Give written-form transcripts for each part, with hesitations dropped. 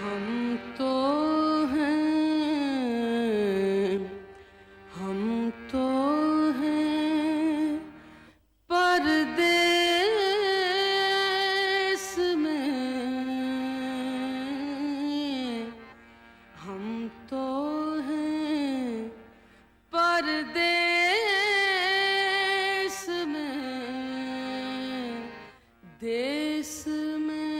ہم تو ہیں، ہم تو ہیں پردیس میں، ہم تو ہیں پردیس میں، دیس میں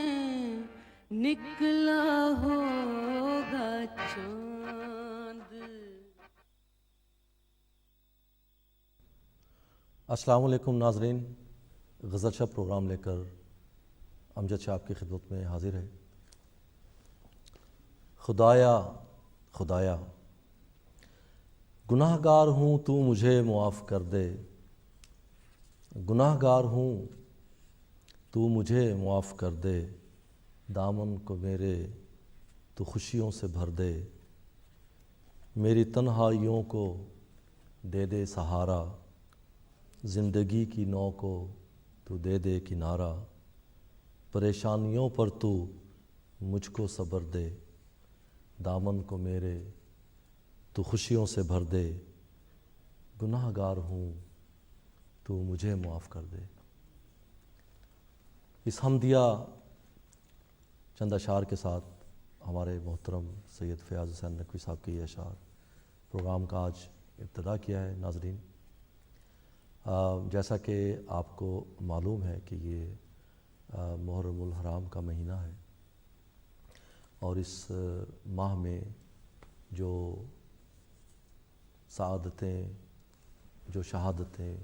نکلا ہوگا چاند۔ السلام علیکم ناظرین، غزل شب پروگرام لے کر امجد شاہ آپ کی خدمت میں حاضر ہے۔ خدایا خدایا گناہ گار ہوں تو مجھے معاف کر دے، گناہ گار ہوں تو مجھے معاف کر دے، دامن کو میرے تو خوشیوں سے بھر دے، میری تنہائیوں کو دے دے سہارا، زندگی کی نو کو تو دے دے کنارہ، پریشانیوں پر تو مجھ کو صبر دے، دامن کو میرے تو خوشیوں سے بھر دے، گناہ گار ہوں تو مجھے معاف کر دے۔ اس حمدیہ چند اشعار کے ساتھ ہمارے محترم سید فیاض حسین نقوی صاحب کے یہ اشعار پروگرام کا آج ابتدا کیا ہے۔ ناظرین، جیسا کہ آپ کو معلوم ہے کہ یہ محرم الحرام کا مہینہ ہے، اور اس ماہ میں جو سعادتیں، جو شہادتیں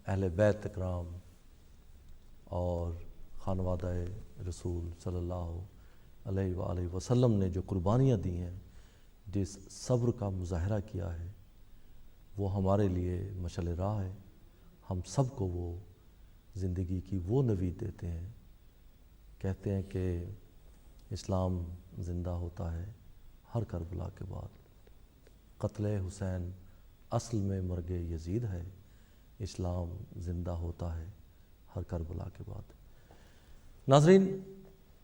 اہل بیت اکرام اور خانوادہ رسول صلی اللہ علیہ وآلہ وسلم نے جو قربانیاں دی ہیں، جس صبر کا مظاہرہ کیا ہے، وہ ہمارے لیے مشعل راہ ہے۔ ہم سب کو وہ زندگی کی وہ نوید دیتے ہیں، کہتے ہیں کہ اسلام زندہ ہوتا ہے ہر کربلا کے بعد، قتل حسین اصل میں مرگ یزید ہے، اسلام زندہ ہوتا ہے ہر کربلا کے بعد۔ ناظرین،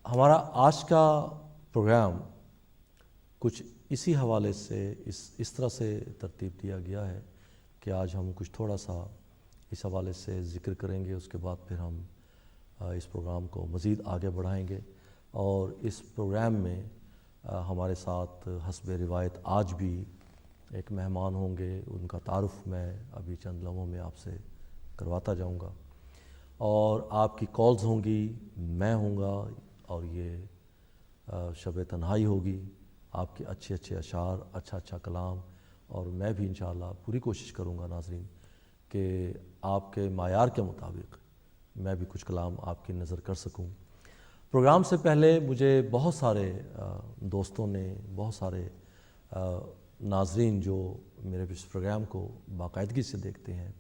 ہمارا آج کا پروگرام کچھ اسی حوالے سے اس طرح سے ترتیب دیا گیا ہے کہ آج ہم کچھ تھوڑا سا اس حوالے سے ذکر کریں گے، اس کے بعد پھر ہم اس پروگرام کو مزید آگے بڑھائیں گے۔ اور اس پروگرام میں ہمارے ساتھ حسب روایت آج بھی ایک مہمان ہوں گے، ان کا تعارف میں ابھی چند لمحوں میں آپ سے کرواتا جاؤں گا، اور آپ کی کالز ہوں گی، میں ہوں گا، اور یہ شب تنہائی ہوگی، آپ کے اچھے اچھے اشعار، اچھا کلام، اور میں بھی انشاءاللہ پوری کوشش کروں گا ناظرین کہ آپ کے معیار کے مطابق میں بھی کچھ کلام آپ کی نظر کر سکوں۔ پروگرام سے پہلے مجھے بہت سارے دوستوں نے، بہت سارے ناظرین جو میرے اس پروگرام کو باقاعدگی سے دیکھتے ہیں،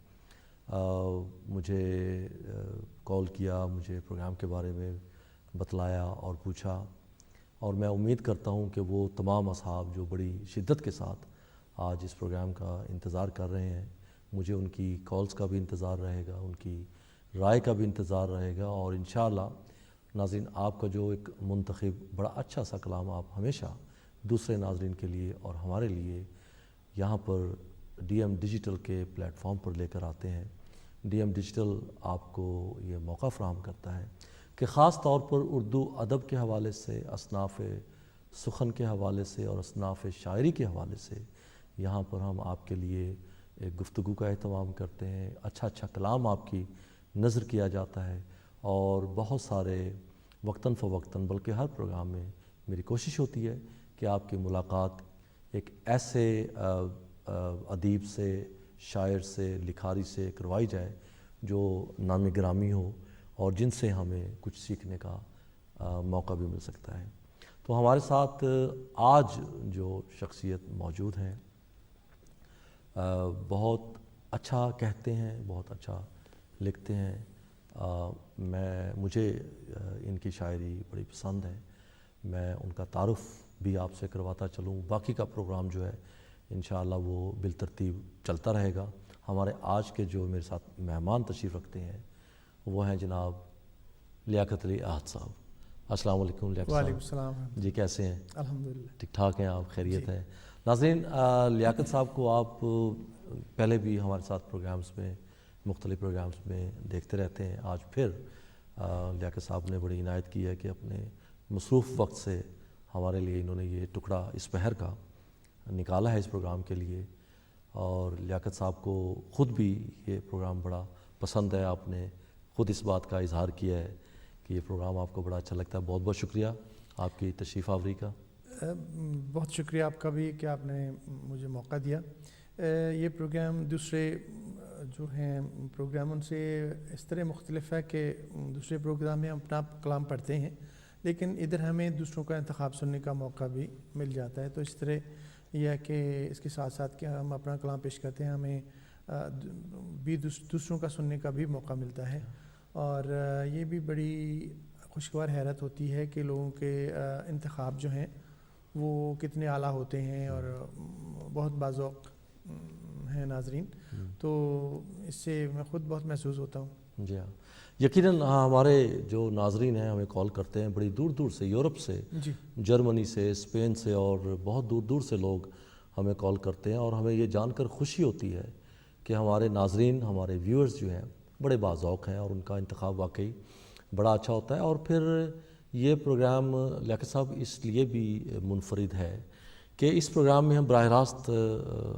مجھے کال کیا، مجھے پروگرام کے بارے میں بتلایا اور پوچھا، اور میں امید کرتا ہوں کہ وہ تمام اصحاب جو بڑی شدت کے ساتھ آج اس پروگرام کا انتظار کر رہے ہیں، مجھے ان کی کالز کا بھی انتظار رہے گا، ان کی رائے کا بھی انتظار رہے گا، اور انشاءاللہ ناظرین آپ کا جو ایک منتخب بڑا اچھا سا کلام آپ ہمیشہ دوسرے ناظرین کے لیے اور ہمارے لیے یہاں پر ڈی ایم ڈیجیٹل کے پلیٹ فارم پر لے کر آتے ہیں۔ ڈی ایم ڈیجیٹل آپ کو یہ موقع فراہم کرتا ہے کہ خاص طور پر اردو ادب کے حوالے سے، اصناف سخن کے حوالے سے اور اصناف شاعری کے حوالے سے یہاں پر ہم آپ کے لیے ایک گفتگو کا اہتمام کرتے ہیں، اچھا کلام آپ کی نظر کیا جاتا ہے، اور بہت سارے وقتاً فوقتاً بلکہ ہر پروگرام میں میری کوشش ہوتی ہے کہ آپ کی ملاقات ایک ایسے ادیب سے، شاعر سے، لکھاری سے کروائی جائے جو نام گرامی ہو اور جن سے ہمیں کچھ سیکھنے کا موقع بھی مل سکتا ہے۔ تو ہمارے ساتھ آج جو شخصیت موجود ہیں، بہت اچھا کہتے ہیں، بہت اچھا لکھتے ہیں، مجھے ان کی شاعری بڑی پسند ہے، میں ان کا تعارف بھی آپ سے کرواتا چلوں۔ باقی کا پروگرام جو ہے انشاءاللہ وہ بالترتیب چلتا رہے گا۔ ہمارے آج کے جو میرے ساتھ مہمان تشریف رکھتے ہیں وہ ہیں جناب لیاقت علی احد صاحب۔ السلام علیکم لیاقت وعلیکم صاحب، السلام، جی کیسے ہیں؟ الحمدللہ ٹھیک ٹھاک ہیں آپ؟ خیریت جی۔ ہیں؟ ناظرین، لیاقت صاحب کو آپ پہلے بھی ہمارے ساتھ پروگرامز میں، مختلف پروگرامز میں دیکھتے رہتے ہیں. آج پھر لیاقت صاحب نے بڑی عنایت کی ہے کہ اپنے مصروف وقت سے ہمارے لیے انہوں نے یہ ٹکڑا اس پہر کا نکالا ہے اس پروگرام کے لیے. اور لیاقت صاحب کو خود بھی یہ پروگرام بڑا پسند ہے. آپ نے خود اس بات کا اظہار کیا ہے کہ یہ پروگرام آپ کو بڑا اچھا لگتا ہے. بہت بہت شکریہ آپ کی تشریف آوری کا. بہت شکریہ آپ کا بھی کہ آپ نے مجھے موقع دیا. یہ پروگرام دوسرے جو ہیں پروگراموں سے اس طرح مختلف ہے کہ دوسرے پروگرام میں ہم اپنا کلام پڑھتے ہیں، لیکن ادھر ہمیں دوسروں کا انتخاب سننے کا موقع بھی مل جاتا ہے. تو اس طرح یہ ہے کہ اس کے ساتھ ساتھ کہ ہم اپنا کلام پیش کرتے ہیں، ہمیں بھی دوسروں کا سننے کا بھی موقع ملتا ہے. اور یہ بھی بڑی خوشگوار حیرت ہوتی ہے کہ لوگوں کے انتخاب جو ہیں وہ کتنے اعلیٰ ہوتے ہیں اور بہت باذوق ہیں ناظرین. تو اس سے میں خود بہت محسوس ہوتا ہوں. جی ہاں، یقیناً ہمارے جو ناظرین ہیں ہمیں کال کرتے ہیں بڑی دور دور سے، یورپ سے، جی جرمنی سے، اسپین سے، اور بہت دور دور سے لوگ ہمیں کال کرتے ہیں. اور ہمیں یہ جان کر خوشی ہوتی ہے کہ ہمارے ناظرین، ہمارے ویورز جو ہیں بڑے باذوق ہیں اور ان کا انتخاب واقعی بڑا اچھا ہوتا ہے. اور پھر یہ پروگرام لیاقت صاحب اس لیے بھی منفرد ہے کہ اس پروگرام میں ہم براہ راست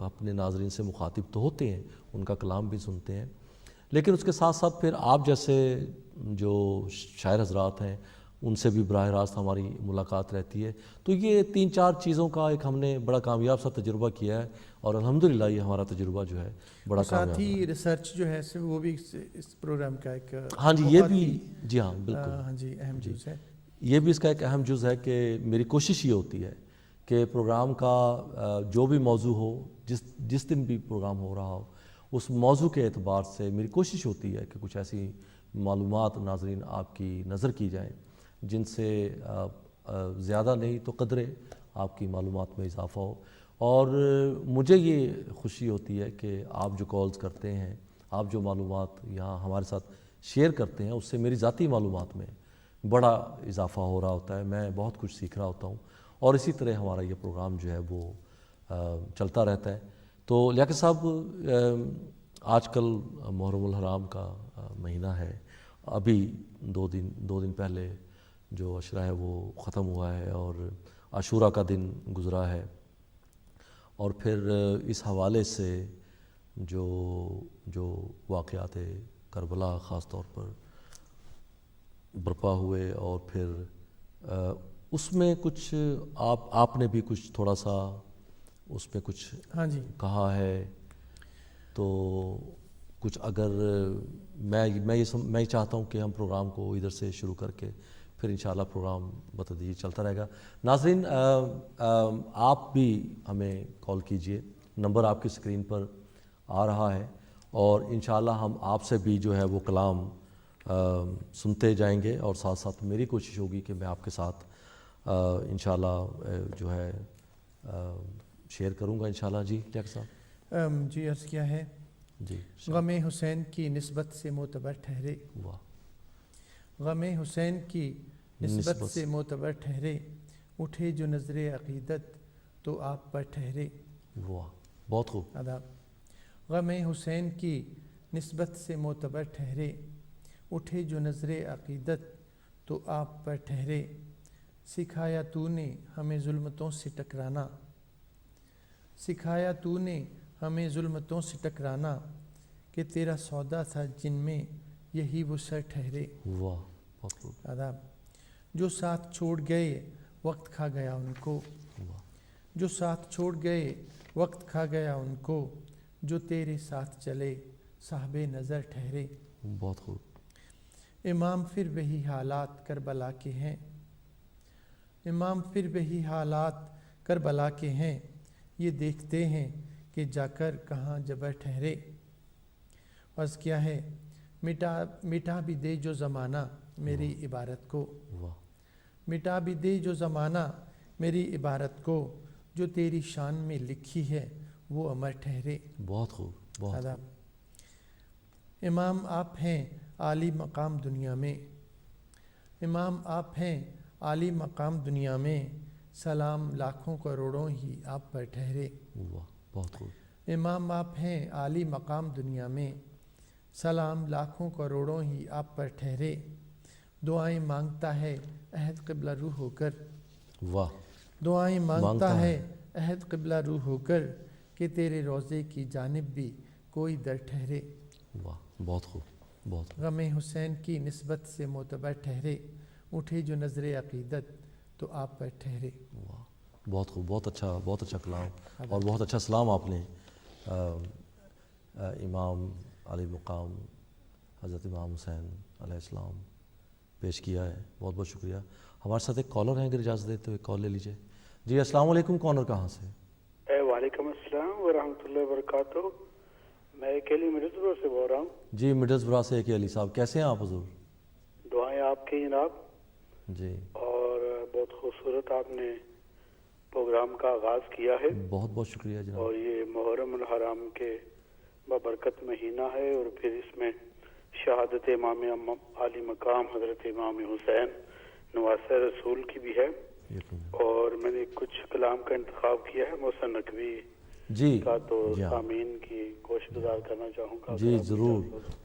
اپنے ناظرین سے مخاطب تو ہوتے ہیں، ان کا کلام بھی سنتے ہیں، لیکن اس کے ساتھ ساتھ پھر آپ جیسے جو شاعر حضرات ہیں ان سے بھی براہ راست ہماری ملاقات رہتی ہے. تو یہ 3-4 چیزوں کا ایک ہم نے بڑا کامیاب سا تجربہ کیا ہے، اور الحمدللہ یہ ہمارا تجربہ جو ہے بڑا کامیاب ساتھ ہے. ہی ریسرچ جو ہے وہ بھی اس پروگرام کا ایک ہاں جی، یہ بھی، جی ہاں بالکل، ہاں جی اہم جز ہے. یہ بھی اس کا ایک اہم جز ہے کہ میری کوشش یہ ہوتی ہے کہ پروگرام کا جو بھی موضوع ہو، جس دن بھی پروگرام ہو رہا ہو، اس موضوع کے اعتبار سے میری کوشش ہوتی ہے کہ کچھ ایسی معلومات ناظرین آپ کی نظر کی جائیں جن سے زیادہ نہیں تو قدرے آپ کی معلومات میں اضافہ ہو. اور مجھے یہ خوشی ہوتی ہے کہ آپ جو کالز کرتے ہیں، آپ جو معلومات یہاں ہمارے ساتھ شیئر کرتے ہیں، اس سے میری ذاتی معلومات میں بڑا اضافہ ہو رہا ہوتا ہے. میں بہت کچھ سیکھ رہا ہوتا ہوں، اور اسی طرح ہمارا یہ پروگرام جو ہے وہ چلتا رہتا ہے. تو لیاقت صاحب، آج کل محرم الحرام کا مہینہ ہے. ابھی دو دن پہلے جو عشرہ ہے وہ ختم ہوا ہے، اور عاشوراء کا دن گزرا ہے. اور پھر اس حوالے سے جو واقعات کربلا خاص طور پر برپا ہوئے، اور پھر اس میں کچھ آپ نے بھی کچھ تھوڑا سا اس پہ کچھ ہاں جی کہا ہے. تو کچھ اگر میں یہ چاہتا ہوں کہ ہم پروگرام کو ادھر سے شروع کر کے پھر انشاءاللہ پروگرام بتدریج چلتا رہے گا. ناظرین، آپ بھی ہمیں کال کیجئے، نمبر آپ کی اسکرین پر آ رہا ہے، اور انشاءاللہ ہم آپ سے بھی جو ہے وہ کلام سنتے جائیں گے. اور ساتھ ساتھ میری کوشش ہوگی کہ میں آپ کے ساتھ انشاءاللہ جو ہے شیئر کروں گا انشاءاللہ. جی لیاقت صاحب. جی عرض کیا ہے. جی. غم حسین کی نسبت سے معتبر ٹھہرے، واہ. غم حسین کی نسبت سے معتبر ٹھہرے، اٹھے جو نظر عقیدت تو آپ پر ٹھہرے. واہ، بہت خوب. آداب. غم حسین کی نسبت سے معتبر ٹھہرے، اٹھے جو نظر عقیدت تو آپ پر ٹھہرے. سکھایا تو نے ہمیں ظلمتوں سے ٹکرانا، سکھایا تو نے ہمیں ظلمتوں سے ٹکرانا، کہ تیرا سودا تھا جن میں یہی وہ سر ٹھہرے. واہ، بہت خوب. آداب. جو ساتھ چھوڑ گئے وقت کھا گیا ان کو، جو ساتھ چھوڑ گئے وقت کھا گیا ان کو، جو تیرے ساتھ چلے صاحب نظر ٹھہرے. بہت خوب. امام پھر وہی حالات کربلا کے ہیں، امام پھر وہی حالات کربلا کے ہیں، یہ دیکھتے ہیں کہ جا کر کہاں جبر ٹھہرے. عرض کیا ہے. مٹا بھی دے جو زمانہ میری عبارت کو، مٹا بھی دے جو زمانہ میری عبارت کو، جو تیری شان میں لکھی ہے وہ امر ٹھہرے. بہت خوب. بہت آداب. امام آپ ہیں عالی مقام دنیا میں، امام آپ ہیں عالی مقام دنیا میں سلام لاکھوں کروڑوں ہی آپ پر ٹھہرے۔ واہ بہت خوب۔ امام آپ ہیں عالی مقام دنیا میں سلام لاکھوں کروڑوں ہی آپ پر ٹھہرے، دعائیں مانگتا ہے عہد قبلہ روح ہو کر۔ واہ دعائیں مانگتا مانگتا ہے عہد قبلہ روح ہو کر کہ تیرے روضے کی جانب بھی کوئی در ٹھہرے۔ واہ بہت خوب بہت خوب۔ غم حسین کی نسبت سے معتبر ٹھہرے، اٹھے جو نظر عقیدت تو آپ پر ٹھہرے۔ واہ بہت خوب، بہت اچھا کلام اور بہت اچھا سلام آپ نے امام علی مقام حضرت امام حسین علیہ السلام پیش کیا ہے، بہت بہت شکریہ۔ ہمارے ساتھ ایک کالر ہیں، اگر اجازت دے تو ایک کال لے لیجیے۔ جی السلام علیکم، کالر کہاں سے؟ وعلیکم السلام ورحمۃ اللہ وبرکاتہ۔ میں اکیلی مرزبہ سے بول رہا ہوں۔ جی مڈلز برا سے علی صاحب، کیسے ہیں آپ حضور؟ دعائیں آپ کی جناب۔ جی اور بہت خوبصورت آپ نے پروگرام کا آغاز کیا ہے، بہت بہت شکریہ جناب۔ اور یہ محرم الحرام کے بابرکت مہینہ ہے، اور پھر اس میں شہادت امام علی مقام حضرت امام حسین نواسہ رسول کی بھی ہے، اور میں نے کچھ کلام کا انتخاب کیا ہے محسن نقوی جی کا، تو جی ہاں سامعین کی گوش گزار کرنا چاہوں گا۔ جی ضرور،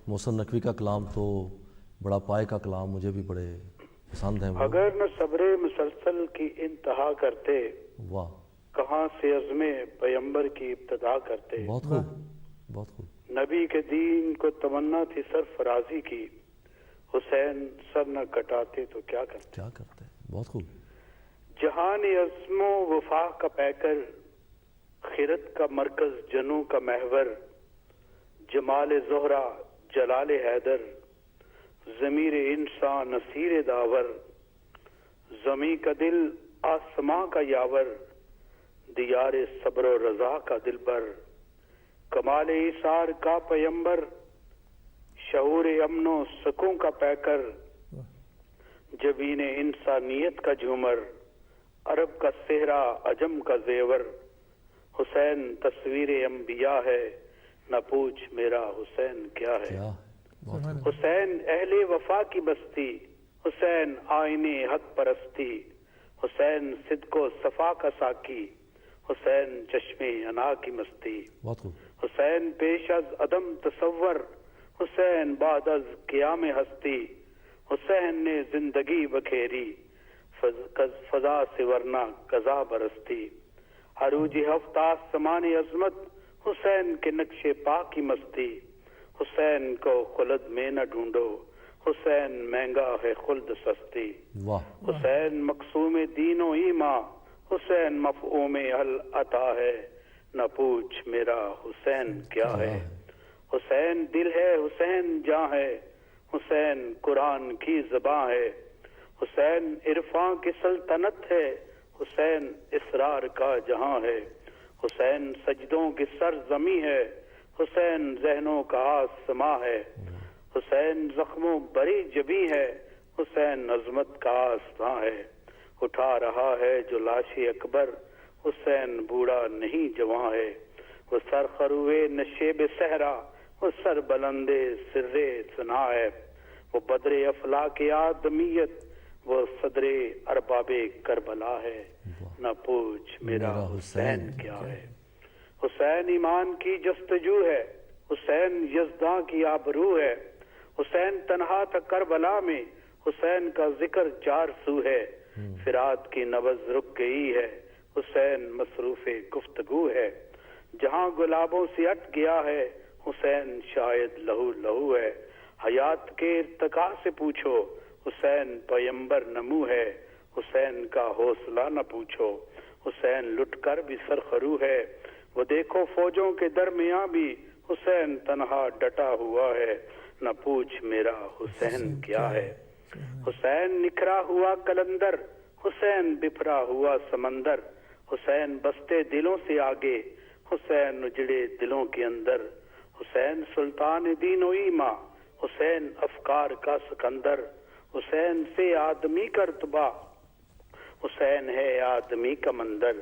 محسن نقوی کا کلام تو بڑا پائے کا کلام، مجھے بھی بڑے پسند ہیں وہ۔ اگر نہ صبر مسلسل کی انتہا کرتے، واہ کہاں سے عزم پیمبر کی ابتدا کرتے، بہت خوب بہت خوب۔ نبی کے دین کو تمنا تھی سرفرازی کی، حسین سر نہ کٹاتے تو کیا کرتے۔ کیا کرتے، بہت خوب۔ جہان عزم و وفا کا پیکر، خیرت کا مرکز جنوں کا محور، جمال زہرا جلال حیدر، ضمیر انسان نصیر داور، زمیں کا دل آسماں کا یاور، دیار صبر و رضا کا دلبر، کمال ایثار کا پیمبر، شعور امن و سکون کا پیکر، جبین انسانیت کا جھومر، عرب کا صحرا عجم کا زیور، حسین تصویر انبیاء ہے، نہ پوچھ میرا حسین کیا ہے۔ حسین اہل وفا کی بستی، حسین آئین حق پرستی، حسین صدق و صفا کا ساکی، حسین چشم انا کی مستی، بہت خوب۔ حسین پیش از عدم تصور، حسین بعد از قیام ہستی، حسین نے زندگی بکھیری، فضا سے ورنہ قضا برستی، عروج ہفت آسمان عظمت، حسین کے نقش پا کی مستی، حسین کو خلد میں نہ ڈھونڈو، حسین مہنگا ہے خلد سستی، واہ حسین مقصوم دین و ایمان، حسین مفہوم حل عطا ہے، نہ پوچھ میرا حسین کیا ہے۔ حسین دل ہے، حسین جاں ہے، حسین قرآن کی زباں ہے، حسین عرفاں کی سلطنت ہے، حسین اسرار کا جہاں ہے، حسین سجدوں کی سرزمی ہے، حسین ذہنوں کا آسماں ہے، حسین زخموں بری جبیں ہے، حسین عظمت کا آستاں ہے، اٹھا رہا ہے جو لاش اکبر، حسین بوڑھا نہیں جواں ہے، وہ سر خروے نشیب صحرا، وہ سر بلندے سر ثنا ہے، وہ بدر افلاک آدمیت، وہ صدر ارباب کربلا ہے، نہ پوچھ میرا حسین کیا ہے۔ حسین ایمان کی جستجو ہے، حسین یزداں کی آبرو ہے، حسین تنہا تھا کربلا میں، حسین کا ذکر چار سو ہے، فرات کی نبض رک گئی ہے، حسین مصروف گفتگو ہے، جہاں گلابوں سے اٹ گیا ہے، حسین شاید لہو لہو ہے، حیات کے ارتقا سے پوچھو، حسین پیمبر نمو ہے، حسین کا حوصلہ نہ پوچھو، حسین لٹ کر بھی سرخرو ہے، وہ دیکھو فوجوں کے درمیان بھی، حسین تنہا ڈٹا ہوا ہے، نہ پوچھ میرا حسین کیا ہے۔ حسین نکھرا ہوا کلندر، حسین بفرا ہوا سمندر، حسین بستے دلوں سے آگے، حسین اجڑے دلوں کے اندر، حسین سلطان دین و ایمان، حسین افکار کا سکندر، حسین سے آدمی کا رتبہ، حسین ہے آدمی کا مندر،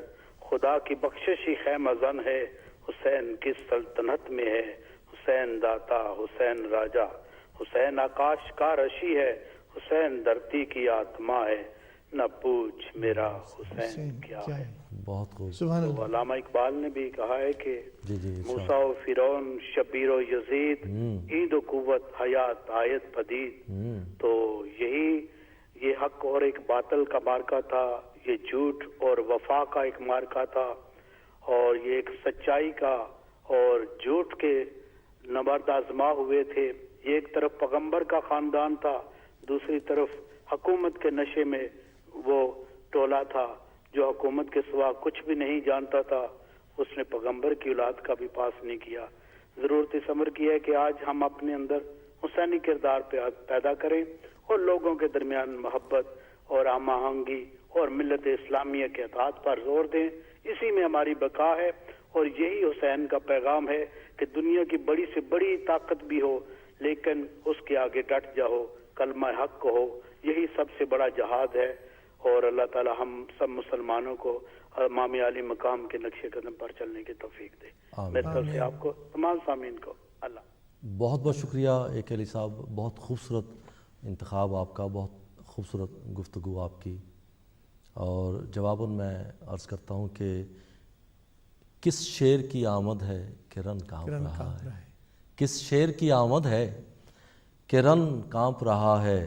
خدا کی بخششی خیمہ زن ہے، حسین کس سلطنت میں ہے، حسین داتا، حسین راجا، حسین آکاش کا رشی ہے، حسین دھرتی کی آتما ہے، نہ پوچھ میرا حسین کیا ہے. بہت خوب. سبحان تو اللہ. علامہ اقبال نے بھی کہا ہے کہ جی جی موسیٰ و فرعون شبیر و یزید عید و قوت حیات آیت پدید. تو یہی یہ حق اور ایک باطل کا مارکا تھا, یہ جھوٹ اور وفا کا ایک مارکا تھا, اور یہ ایک سچائی کا اور جھوٹ کے نبرد آزما ہوئے تھے. یہ ایک طرف پیغمبر کا خاندان تھا, دوسری طرف حکومت کے نشے میں وہ ٹولہ تھا جو حکومت کے سوا کچھ بھی نہیں جانتا تھا. اس نے پیغمبر کی اولاد کا بھی پاس نہیں کیا. ضرورت اس امر کی ہے کہ آج ہم اپنے اندر حسینی کردار پیدا کریں اور لوگوں کے درمیان محبت اور ہم آہنگی اور ملت اسلامیہ کے اطاعت پر زور دیں. اسی میں ہماری بقا ہے, اور یہی حسین کا پیغام ہے کہ دنیا کی بڑی سے بڑی طاقت بھی ہو لیکن اس کے آگے ڈٹ جاؤ, کلمہ حق کو ہو, یہی سب سے بڑا جہاد ہے. اور اللہ تعالی ہم سب مسلمانوں کو امام علی مقام کے نقش قدم پر چلنے کی توفیق دے. میری طرف سے آپ کو تمام سامعین کو اللہ. بہت بہت شکریہ ایک علی صاحب, بہت خوبصورت انتخاب آپ کا, بہت خوبصورت گفتگو آپ کی. اور جواباً میں عرض کرتا ہوں کہ کس شعر کی آمد ہے کہ رن کانپ رہا ہے, کس شعر کی آمد ہے کہ رن کانپ رہا ہے,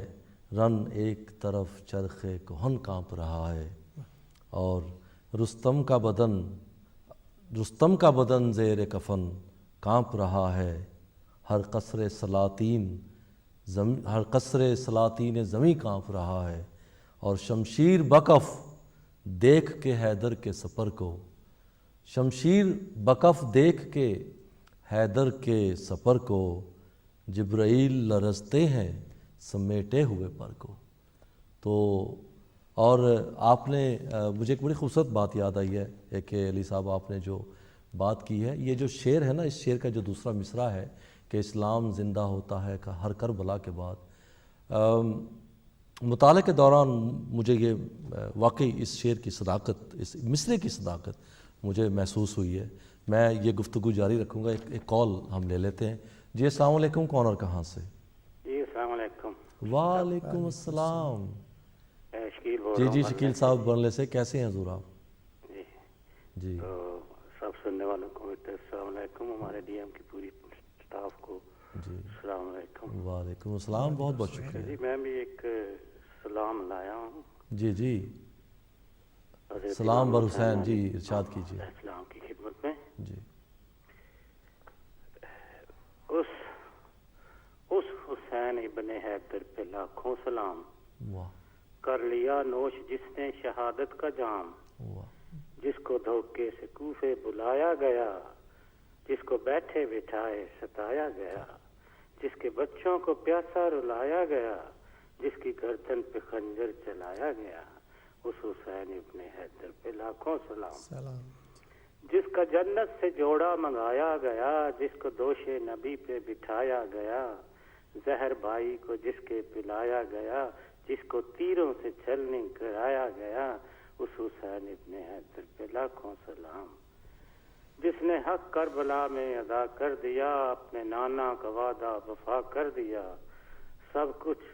رن ایک طرف چرخ کہن کانپ رہا ہے. اور رستم کا بدن زیر کفن کانپ رہا ہے, ہر قصر سلاطین زمیں کانپ رہا ہے. اور شمشیر بکف دیکھ کے حیدر کے سپر کو, شمشیر بکف دیکھ کے حیدر کے سپر کو, جبرائیل لرزتے ہیں سمیٹے ہوئے پر کو. تو اور آپ نے مجھے ایک بڑی خوبصورت بات یاد آئی ہے کہ علی صاحب آپ نے جو بات کی ہے, یہ جو شعر ہے نا, اس شعر کا جو دوسرا مصرع ہے کہ اسلام زندہ ہوتا ہے ہر کربلا کے بعد, مطالعے کے دوران مجھے یہ واقعی اس شعر کی صداقت, اس مصرعے کی صداقت مجھے محسوس ہوئی ہے. میں یہ گفتگو جاری رکھوں گا. ایک کال ہم لے لیتے ہیں. جی السلام علیکم, کون اور کہاں سے؟ جی السلام علیکم. وعلیکم السلام. شکیل بول جی رہا جی ہوں شکیل صاحب برلے سے, کیسے ہیں حضور آپ؟ جی جی تو سب سننے والوں کو السلام علیکم, ہمارے ڈی ایم کی پوری اسٹاف کو جی السلام علیکم. وعلیکم السلام, بہت بہت شکریہ. جی میں بھی ایک سلام لایا ہوں. جی جی حضرت سلام امام بر حسین, علیہ جی ارشاد کیجیے. السلام کی خدمت میں. جی اس حسین ابن حیدر پہ لاکھوں سلام, واہ کر لیا نوش جس نے شہادت کا جام, واہ جس کو دھوکے سے کوفے بلایا گیا, جس کو بیٹھے بٹھائے ستایا گیا, جس کے بچوں کو پیاسا رلایا گیا, جس کی گردن پہ خنجر چلایا گیا, اس حسین ابن حیدر پہ لاکھوں سلام. سلام. جس کا جنت سے جوڑا منگایا گیا, جس کو دوش نبی پہ بٹھایا گیا, زہر بھائی کو جس کے پلایا گیا, جس کو تیروں سے چھلنی کرایا گیا, اس حسین ابن حیدر پہ لاکھوں سلام. جس نے حق کربلا میں ادا کر دیا, اپنے نانا کا وعدہ وفا کر دیا, سب کچھ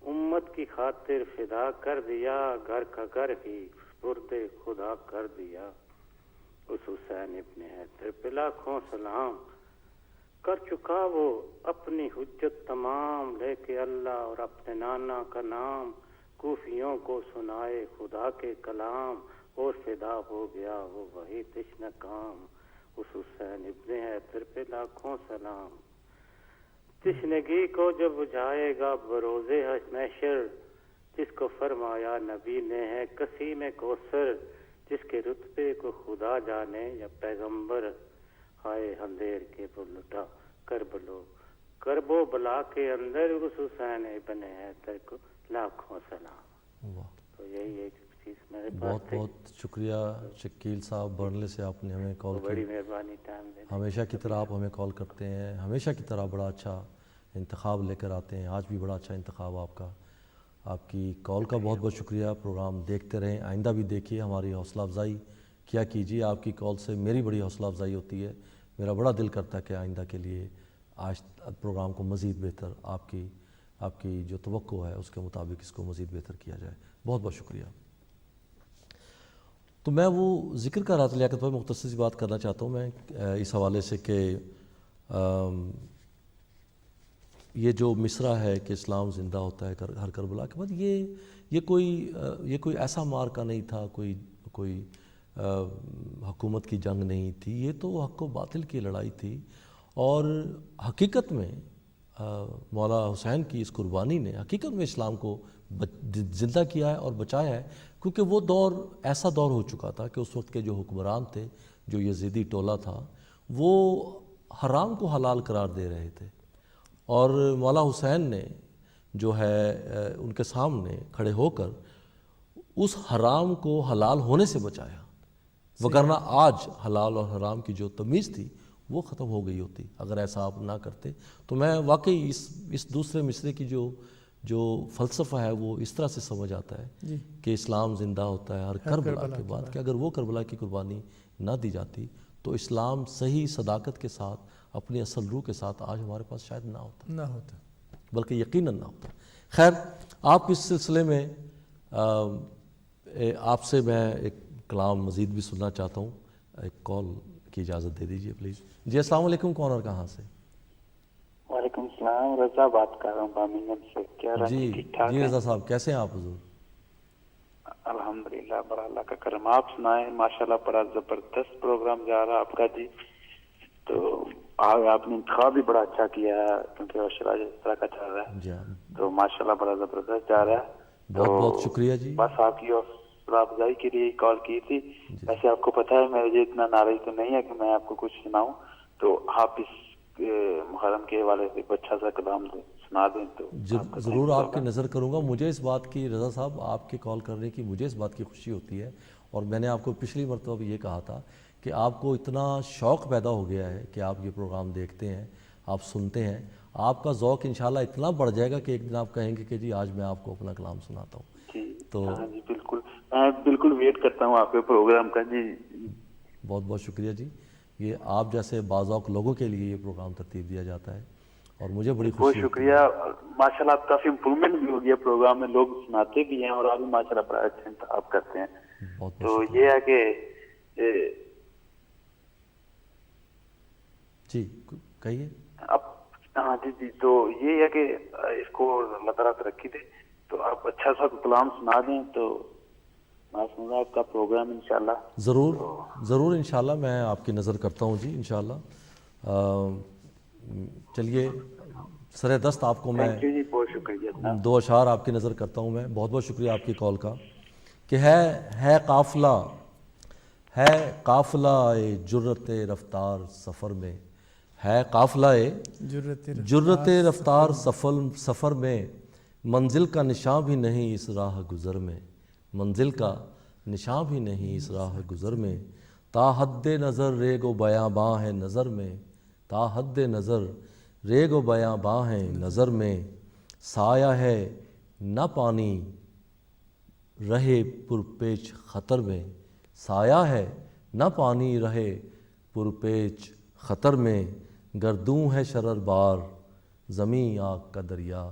امت کی خاطر فدا کر دیا, گھر کا گھر ہی سپرد خدا کر دیا, اس حسین ابن حیدر پہ لاکھوں سلام. کر چکا وہ اپنی حجت تمام, لے کے اللہ اور اپنے نانا کا نام, کوفیوں کو سنائے خدا کے کلام, اور فدا ہو گیا وہ وہی تشنہ کام, اس حسین ابن حیدر پہ لاکھوں سلام. تشنگی کو جو بجھائے گا بروز محشر, جس کو فرمایا نبی نے ہے قسیم کوثر, جس کے رتبے کو خدا جانے یا پیغمبر, ہائے اندھیر کے وہ لٹا کربو بلا کے اندر, اس حسین ابن حیدر کو لاکھوں سلام. واہ, تو یہی ایک چیز میرے بہت پاس تھی. بہت شکریہ شکیل صاحب برلے سے, آپ نے ہمیں کال بڑی کی. مہربانی ٹائم دینے. ہمیشہ کی طرح آپ ہمیں کال کرتے ہیں, ہمیشہ کی طرح بڑا اچھا انتخاب لے کر آتے ہیں. آج بھی بڑا اچھا انتخاب آپ کا. آپ کی کال کا بہت بہت شکریہ. پروگرام دیکھتے رہیں, آئندہ بھی دیکھیے, ہماری حوصلہ افزائی کیا کیجیے. آپ کی کال سے میری بڑی حوصلہ افزائی ہوتی ہے. میرا بڑا دل کرتا ہے کہ آئندہ کے لیے آج پروگرام کو مزید بہتر, آپ کی جو توقع ہے اس کے مطابق اس کو مزید بہتر کیا جائے. بہت بہت شکریہ. تو میں وہ ذکر کر رہا تھا لیاقت بھائی، مختصر سی بات کرنا چاہتا ہوں میں اس حوالے سے کہ یہ جو مصرع ہے کہ اسلام زندہ ہوتا ہے ہر کربلا کے بعد، یہ کوئی ایسا مارکا نہیں تھا، کوئی حکومت کی جنگ نہیں تھی. یہ تو حق و باطل کی لڑائی تھی. اور حقیقت میں مولا حسین کی اس قربانی نے حقیقت میں اسلام کو زندہ کیا ہے اور بچایا ہے. کیونکہ وہ دور ایسا دور ہو چکا تھا کہ اس وقت کے جو حکمران تھے، جو یزیدی ٹولہ تھا، وہ حرام کو حلال قرار دے رہے تھے. اور مولا حسین نے جو ہے ان کے سامنے کھڑے ہو کر اس حرام کو حلال ہونے سے بچایا. وگرنہ آج حلال اور حرام کی جو تمیز تھی وہ ختم ہو گئی ہوتی اگر ایسا آپ نہ کرتے. تو میں واقعی اس دوسرے مصرے کی جو فلسفہ ہے وہ اس طرح سے سمجھ آتا ہے کہ اسلام زندہ ہوتا ہے ہر کربلا کے بعد، کہ اگر وہ کربلا کی قربانی نہ دی جاتی تو اسلام صحیح صداقت کے ساتھ اپنی اصل روح کے ساتھ آج ہمارے پاس شاید نہ ہوتا بلکہ یقیناً نہ ہوتا. خیر، آپ اس سلسلے میں آپ سے میں ایک کلام مزید بھی سننا چاہتا ہوں. ایک کال کی اجازت دے دیجیے پلیز. جی السلام علیکم، کون اور کہاں سے؟ وعلیکم السلام، رضا بات کر رہا ہوں برمنگھم سے. کیا جی ٹھیک ٹھاک جی ہے؟ رضا صاحب کیسے ہیں آپ حضور؟ الحمدللہ، بڑا اللہ کا کرم. آپ سنائیں، ماشاءاللہ بڑا زبردست پروگرام جا رہا آپ کا. جی تو آپ نے انتخاب بھی بڑا اچھا کیا ہے کیونکہ اشراج اس طرح کا چل رہا ہے. جی ہاں، تو ماشاءاللہ بڑا زبردست جا رہا ہے. بہت بہت شکریہ جی. بس آپ کی حوصلہ افزائی کے لیے کال کی تھی. ویسے آپ کو پتہ ہے میرے اتنا ناراض تو نہیں ہے کہ میں آپ کو کچھ سناؤں، تو آپ اس محرم کے حوالے سے اچھا سا کلام سنا دیں تو ضرور آپ کی نظر کروں گا. مجھے اس بات کی، رضا صاحب آپ کے کال کرنے کی مجھے اس بات کی خوشی ہوتی ہے. اور میں نے آپ کو پچھلی مرتبہ بھی یہ کہا تھا کہ آپ کو اتنا شوق پیدا ہو گیا ہے کہ آپ یہ پروگرام دیکھتے ہیں، آپ سنتے ہیں. آپ کا ذوق انشاءاللہ اتنا بڑھ جائے گا کہ ایک دن آپ کہیں گے کہ جی آج میں آپ کو اپنا کلام سناتا ہوں. تو جی بالکل، میں بالکل ویٹ کرتا ہوں آپ کے پروگرام کا. جی بہت بہت شکریہ جی. یہ آپ جیسے باذوق لوگوں کے لیے یہ پروگرام ترتیب دیا جاتا ہے اور مجھے بڑی خوشی بہت شکریہ. ماشاءاللہ آپ کافی امپرومنٹ بھی ہو گیا پروگرام میں، لوگ سناتے بھی ہیں اور آپ بھی ماشاءاللہ بڑا اچھا انتخاب کرتے ہیں. تو یہ ہے کہ جی کہیے. ہاں جی تو یہ ہے کہ اس کو اللہ تعالیٰ ترقی دے. تو آپ اچھا سا کلام سنا دیں تو میں سنوں گا آپ کا پروگرام انشاءاللہ. ضرور انشاءاللہ میں آپ کی نظر کرتا ہوں جی انشاءاللہ. چلیے سر دست آپ کو میں بہت شکریہ. 2 اشعار آپ کی نظر کرتا ہوں میں. بہت بہت شکریہ آپ کی کال کا. کہ ہے قافلہ جرت رفتار سفر میں، ہے قافلہ جرت رفتار سفر میں، منزل کا نشاں بھی نہیں اس راہ گزر میں، منزل کا نشاں بھی نہیں اس راہ گزر میں، تا حد نظر ریگ و بیاباں ہے نظر میں، تا حد نظر ریگ و بیاباں ہے نظر میں، سایہ ہے نہ پانی رہے پرپیچ خطر میں، سایہ ہے نہ پانی رہے پرپیچ خطر میں، گردوں ہے شرر بار زمیں آگ کا دریا،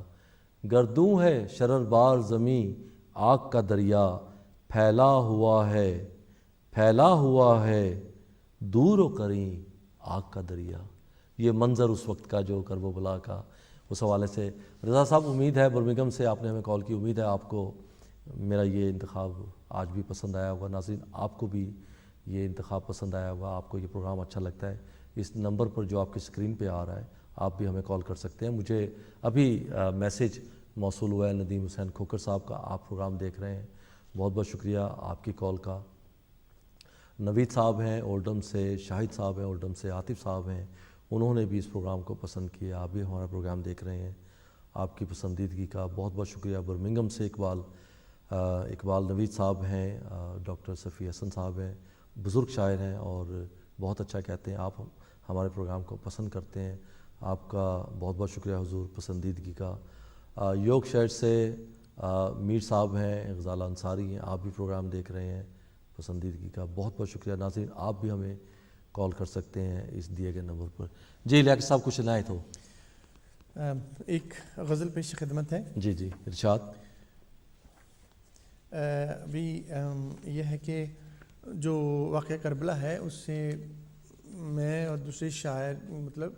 گردوں ہے شرر بار زمیں آگ کا دریا، پھیلا ہوا ہے دور و قریب آگ کا دریا. یہ منظر اس وقت کا جو کرب و بلا کا، اس حوالے سے رضا صاحب امید ہے برمنگھم سے آپ نے ہمیں کال کی، امید ہے آپ کو میرا یہ انتخاب آج بھی پسند آیا ہوگا. ناظرین آپ کو بھی یہ انتخاب پسند آیا ہوگا، آپ کو یہ پروگرام اچھا لگتا ہے. اس نمبر پر جو آپ کی اسکرین پہ آ رہا ہے آپ بھی ہمیں کال کر سکتے ہیں. مجھے ابھی میسیج موصول ہوا ہے ندیم حسین کھوکر صاحب کا، آپ پروگرام دیکھ رہے ہیں. بہت بہت شکریہ آپ کی کال کا. نوید صاحب ہیں اولڈم سے، شاہد صاحب ہیں اولڈم سے، عاطف صاحب ہیں، انہوں نے بھی اس پروگرام کو پسند کیا. آپ بھی ہمارا پروگرام دیکھ رہے ہیں. آپ کی پسندیدگی کا بہت بہت شکریہ. برمنگھم سے اقبال نوید صاحب ہیں، ڈاکٹر صفی حسن صاحب ہیں، بزرگ شاعر ہیں اور بہت اچھا کہتے ہیں. آپ ہمارے پروگرام کو پسند کرتے ہیں. آپ کا بہت بہت شکریہ حضور پسندیدگی کا. یوگ شہر سے میر صاحب ہیں، غزالہ انصاری ہیں، آپ بھی پروگرام دیکھ رہے ہیں. پسندیدگی کا بہت بہت شکریہ. ناظرین آپ بھی ہمیں کال کر سکتے ہیں اس دیے گئے نمبر پر. جی لیاقت صاحب کچھ نہ تو ایک غزل پیش خدمت ہے. جی ارشاد. ابھی یہ ہے کہ جو واقعہ کربلا ہے اس سے میں اور دوسرے شاعر مطلب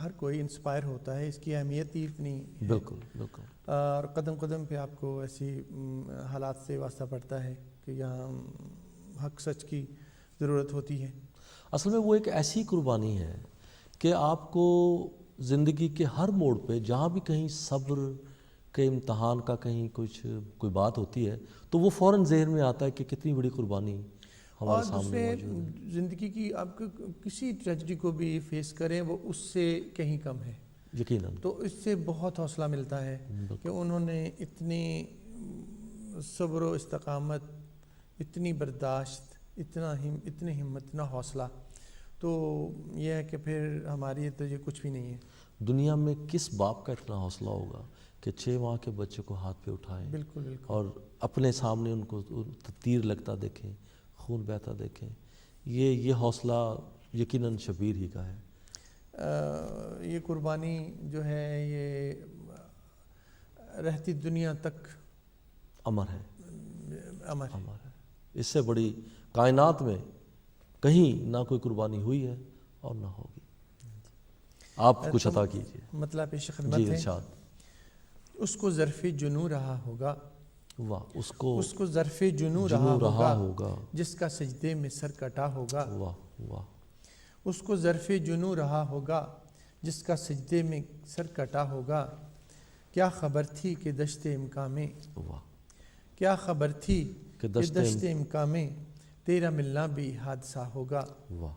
ہر کوئی انسپائر ہوتا ہے. اس کی اہمیت ہی اتنی ہے. بالکل بالکل. اور قدم قدم پہ آپ کو ایسی حالات سے واسطہ پڑتا ہے کہ یہاں حق سچ کی ضرورت ہوتی ہے. اصل میں وہ ایک ایسی قربانی ہے کہ آپ کو زندگی کے ہر موڑ پہ جہاں بھی کہیں صبر کے امتحان کا کہیں کوئی بات ہوتی ہے تو وہ فوراً ذہن میں آتا ہے کہ کتنی بڑی قربانی ہمارے سامنے موجود ہے. زندگی کی آپ کو کسی ٹریجڈی کو بھی فیس کریں وہ اس سے کہیں کم ہے یقیناً. تو اس سے بہت حوصلہ ملتا ہے کہ انہوں نے اتنی صبر و استقامت, اتنی برداشت, اتنی ہمت, اتنا حوصلہ. تو یہ ہے کہ پھر ہماری تو یہ کچھ بھی نہیں ہے. دنیا میں کس باپ کا اتنا حوصلہ ہوگا کہ 6 ماہ کے بچے کو ہاتھ پہ اٹھائیں. بالکل بالکل. اور اپنے سامنے ان کو تیر لگتا دیکھیں, خون بہتا دیکھیں. یہ حوصلہ یقیناً شبیر ہی کا ہے. یہ قربانی جو ہے یہ رہتی دنیا تک امر ہے. امر ہے. اس سے بڑی کائنات میں کہیں نہ کوئی قربانی ہوئی ہے اور نہ ہوگی. آپ کچھ عطا کیجیے. مطلب پیش خدمت جی ہے. ارشاد. اس کو ظرف جنوں رہا ہوگا. واہ. اس کو ظرف جنوں رہا ہوگا جس کا سجدے میں سر کٹا ہوگا. واہ واہ. اس کو ظرف جنوں رہا ہوگا جس کا سجدے میں سر کٹا ہوگا. کیا خبر تھی کہ دشت امکان میں, واہ, کیا خبر تھی کہ دشت میں امکان میں تیرا ملنا بھی حادثہ ہوگا. واہ.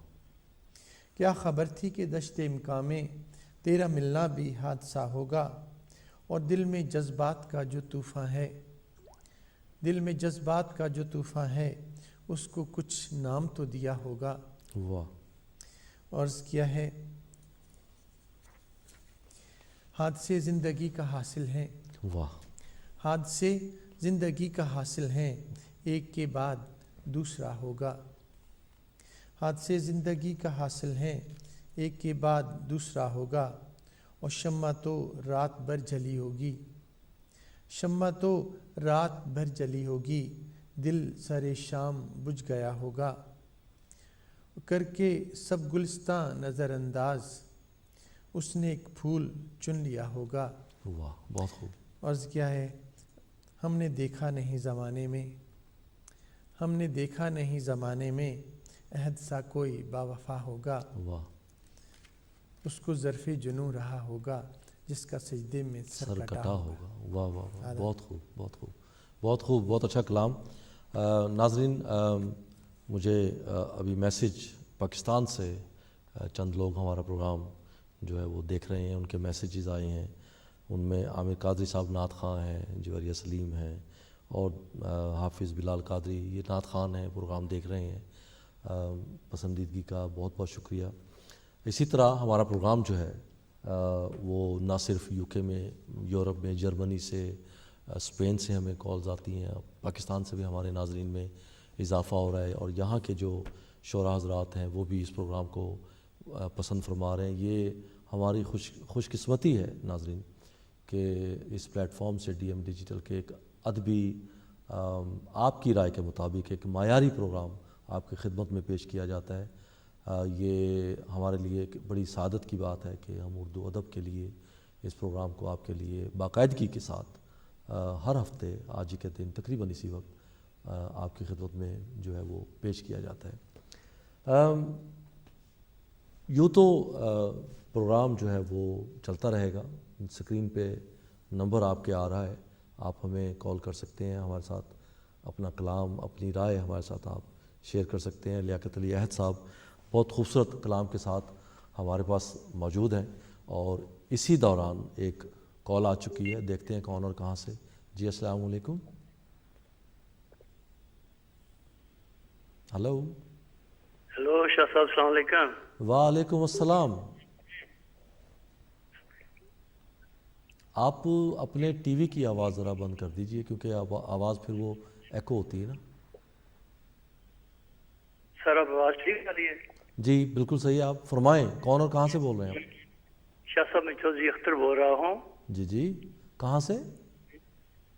کیا خبر تھی کہ دشت امکان میں تیرا ملنا بھی حادثہ ہوگا. اور دل میں جذبات کا جو طوفان ہے, دل میں جذبات کا جو طوفان ہے اس کو کچھ نام تو دیا ہوگا. واہ. عرض کیا ہے حادثے زندگی کا حاصل ہیں. واہ. حادثے زندگی کا حاصل ہیں, ایک کے بعد دوسرا ہوگا. حادثے زندگی کا حاصل ہیں, ایک کے بعد دوسرا ہوگا. اور شمع تو رات بھر جلی ہوگی, شمع تو رات بھر جلی ہوگی, دل سر شام بجھ گیا ہوگا. کر کے سب گلستاں نظر انداز اس نے ایک پھول چن لیا ہوگا. واہ. بہت خوب. عرض کیا ہے ہم نے دیکھا نہیں زمانے میں, ہم نے دیکھا نہیں زمانے میں عہد سا کوئی با وفا ہوگا. واہ. اس کو ظرف جنوں رہا ہوگا جس کا سجدے میں سر کٹا ہوگا. واہ واہ واہ. بہت خوب بہت خوب بہت خوب. بہت اچھا کلام. ناظرین, مجھے ابھی میسیج پاکستان سے چند لوگ ہمارا پروگرام جو ہے وہ دیکھ رہے ہیں, ان کے میسیجز آئے ہیں. ان میں عامر قادری صاحب نعت خواں ہیں, جویریہ سلیم ہیں, اور حافظ بلال قادری یہ نعت خوان ہیں, پروگرام دیکھ رہے ہیں. پسندیدگی کا بہت بہت شکریہ. اسی طرح ہمارا پروگرام جو ہے وہ نہ صرف یو کے میں, یورپ میں, جرمنی سے, اسپین سے ہمیں کالز آتی ہیں, پاکستان سے بھی ہمارے ناظرین میں اضافہ ہو رہا ہے, اور یہاں کے جو شعراء حضرات ہیں وہ بھی اس پروگرام کو پسند فرما رہے ہیں. یہ ہماری خوش قسمتی ہے ناظرین کہ اس پلیٹ فارم سے ڈی ایم ڈیجیٹل کے ایک ادبی آپ کی رائے کے مطابق ایک معیاری پروگرام آپ کی خدمت میں پیش کیا جاتا ہے. یہ ہمارے لیے ایک بڑی سعادت کی بات ہے کہ ہم اردو ادب کے لیے اس پروگرام کو آپ کے لیے باقاعدگی کے ساتھ ہر ہفتے آج ہی کے دن تقریباً اسی وقت آپ کی خدمت میں جو ہے وہ پیش کیا جاتا ہے. یوں تو پروگرام جو ہے وہ چلتا رہے گا. اسکرین پہ نمبر آپ کے آ رہا ہے, آپ ہمیں کال کر سکتے ہیں, ہمارے ساتھ اپنا کلام, اپنی رائے ہمارے ساتھ آپ شیئر کر سکتے ہیں. لیاقت علی عہد صاحب بہت خوبصورت کلام کے ساتھ ہمارے پاس موجود ہیں, اور اسی دوران ایک کال آ چکی ہے, دیکھتے ہیں کون اور کہاں سے. جی السلام علیکم. ہلو. ہلو شاہ صاحب, السلام علیکم. وعلیکم السلام. آپ اپنے ٹی وی کی آواز ذرا بند کر دیجئے کیونکہ آواز پھر وہ ایکو ہوتی ہے نا. سر اب آواز ٹھیک آ رہی ہے؟ جی بالکل صحیح ہے. آپ فرمائیں کون اور کہاں سے بول رہے ہیں آپ؟ شاہ صاحب میں چودھری اختر بول رہا ہوں. جی جی, کہاں سے؟